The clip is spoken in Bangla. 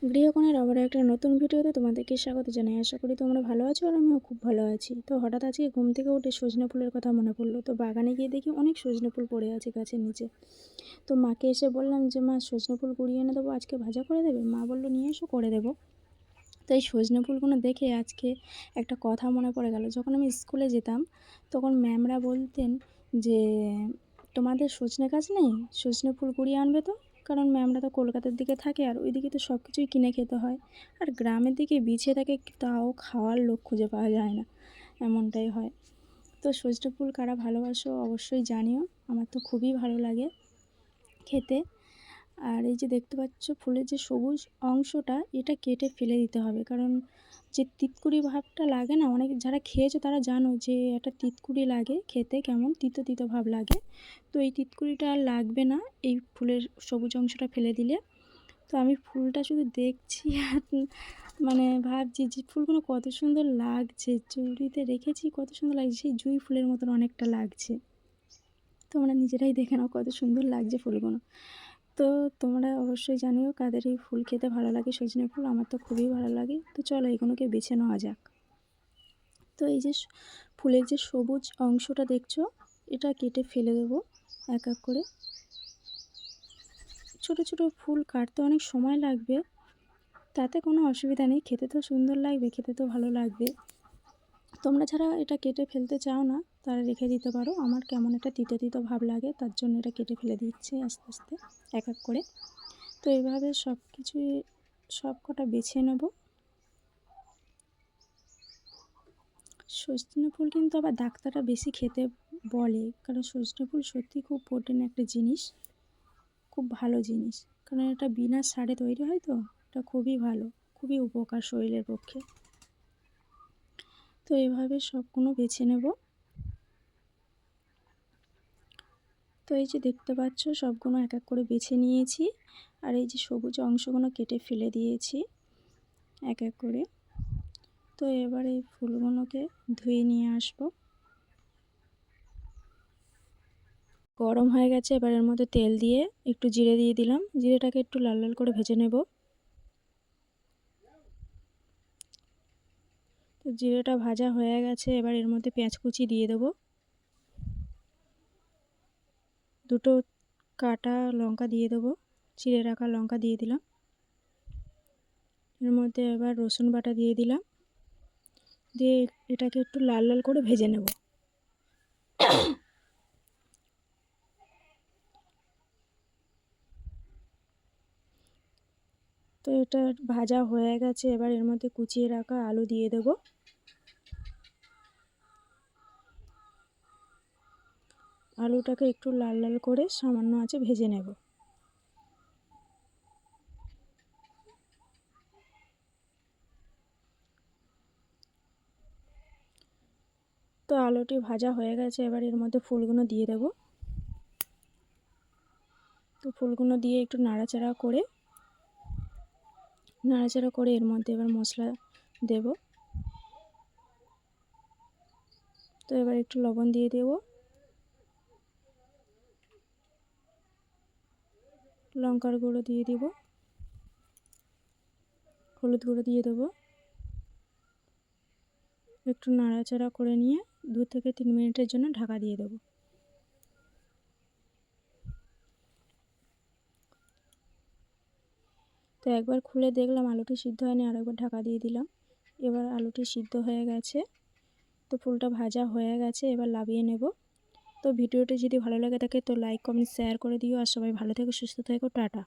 গৃহকোণের আবার একটা নতুন ভিডিওতে তোমাদেরকে স্বাগত জানাই। আশা করি তোমরা ভালো আছো আর আমিও খুব ভালো আছি। তো হঠাৎ আজকে ঘুম থেকে উঠে সজনে ফুলের কথা মনে পড়লো। তো বাগানে গিয়ে দেখি অনেক সজনে ফুল পড়ে আছে গাছের নিচে। তো মাকে এসে বললাম যে মা, সজনে ফুল কুড়িয়ে এনে দেবো, আজকে ভাজা করে দেবে? মা বললো নিয়ে এসো, করে দেবো। তো এই সজনে ফুলগুলো দেখে আজকে একটা কথা মনে পড়ে গেল। যখন আমি স্কুলে যেতাম তখন ম্যামরা বলতেন যে তোমাদের সজনে গাছ নেই, সজনে ফুল কুড়িয়ে আনবে তো। কারণ ম্যামরা তো কলকাতার দিকে থাকে আর ওইদিকে তো সব কিছুই কিনে খেতে হয়, আর গ্রামের দিকে বিছিয়ে থাকে, তাও খাওয়ার লোক খুঁজে পাওয়া যায় না, এমনটাই হয়। তো সজনে ফুল কারা ভালোবাসো অবশ্যই জানিও, আমার তো খুবই ভালো লাগে খেতে। আর এই যে দেখতে পাচ্ছ ফুলের যে সবুজ অংশটা, এটা কেটে ফেলে দিতে হবে, কারণ যে তিতকুড়ি ভাবটা লাগে না, অনেক যারা খেয়েছো তারা জানো যে একটা তিতকুড়ি লাগে খেতে, কেমন তিতো তিতো ভাব লাগে। তো এই তিতকুড়িটা আর লাগবে না এই ফুলের সবুজ অংশটা ফেলে দিলে। তো আমি ফুলটা শুধু দেখছি আর মানে ভাবছি যে ফুলগুলো কত সুন্দর লাগছে, চুড়িতে রেখেছি, কত সুন্দর লাগছে, সেই জুঁই ফুলের মতন অনেকটা লাগছে। তোমরা নিজেরাই দেখে নাও কত সুন্দর লাগছে ফুলগুলো। তো তোমরা অবশ্যই জানিও কাদের এই ফুল খেতে ভালো লাগে, সজনে ফুল। আমার তো খুবই ভালো লাগে। তো চলো এগুলোকে বেছে নেওয়া যাক। তো এই যে ফুলের যে সবুজ অংশটা দেখছো, এটা কেটে ফেলে দেবো এক এক করে। ছোট ছোট ফুল কাটতে অনেক সময় লাগবে, তাতে কোনো অসুবিধা নেই, খেতে তো সুন্দর লাগবে, খেতে তো ভালো লাগবে। তোমরা যারা এটা কেটে ফেলতে চাও না তারা রেখে দিতে পারো। আমার কেমন একটা তিতো তিতো ভাব লাগে, তার জন্য এটা কেটে ফেলে দিচ্ছি আস্তে আস্তে এক এক করে। তো এইভাবে সব কিছুই সব কটা বেছে নেব। সজনে ফুল কিন্তু আবার ডাক্তাররা বেশি খেতে বলে, কারণ সজনে ফুল সত্যি খুব প্রোটিন একটা জিনিস, খুব ভালো জিনিস, কারণ এটা বিনা সারে তৈরি হয়, তো এটা খুবই ভালো, খুবই উপকার শরীরের পক্ষে। তো এভাবে সবগুলো বেছে নেব। তো এই যে দেখতে পাচ্ছ সবগুলো এক এক করে বেছে নিয়েছি, আর এই যে সবুজ অংশগুলো কেটে ফেলে দিয়েছি এক এক করে। তো এবার এই ফুলগুলোকে ধুয়ে নিয়ে আসবো। গরম হয়ে গেছে, এবার এর মধ্যে তেল দিয়ে একটু জিরে দিয়ে দিলাম, জিরেটাকে একটু লাল লাল করে ভেজে নেব। তো জিরেটা ভাজা হয়ে গেছে, এবার এর মধ্যে পেঁয়াজ কুচি দিয়ে দেবো, দুটো কাটা লঙ্কা দিয়ে দেবো, চিড়ে রাখা লঙ্কা দিয়ে দিলাম। এর মধ্যে এবার রসুন বাটা দিয়ে দিলাম, দিয়ে এটাকে একটু লাল লাল করে ভেজে নেব। তো এটা ভাজা হয়ে গেছে, এবার এর মধ্যে কুচিয়ে রাখা আলু দিয়ে দেব। আলুটাকে একটু লাল লাল করে সামান্য আঁচে ভেজে নেব। তো আলুটি ভাজা হয়ে গেছে, এবার এর মধ্যে ফুলগুলো দিয়ে দেব। তো ফুলগুলো দিয়ে একটু নাড়াচাড়া করে এর মধ্যে এবার মশলা দেব। তো এবার একটু লবণ দিয়ে দেব, লঙ্কার গুঁড়ো দিয়ে দিব, হলুদ গুঁড়ো দিয়ে দেবো। একটু নাড়াচাড়া করে নিয়ে 2 থেকে 3 মিনিটের জন্য ঢাকা দিয়ে দেবো। তো একবার খুলে দেখলাম আলুটি সিদ্ধ হয়নি, আরেকবার ঢাকা দিয়ে দিলাম। এবার আলুটি সিদ্ধ হয়ে গেছে, তো ফুলটা ভাজা হয়ে গেছে, এবার নামিয়ে নেব। তো ভিডিওটি যদি ভালো লাগে থাকে তো লাইক কমেন্ট শেয়ার করে দিও, আর সবাই ভালো থেকো, সুস্থ থেকো, টাটা।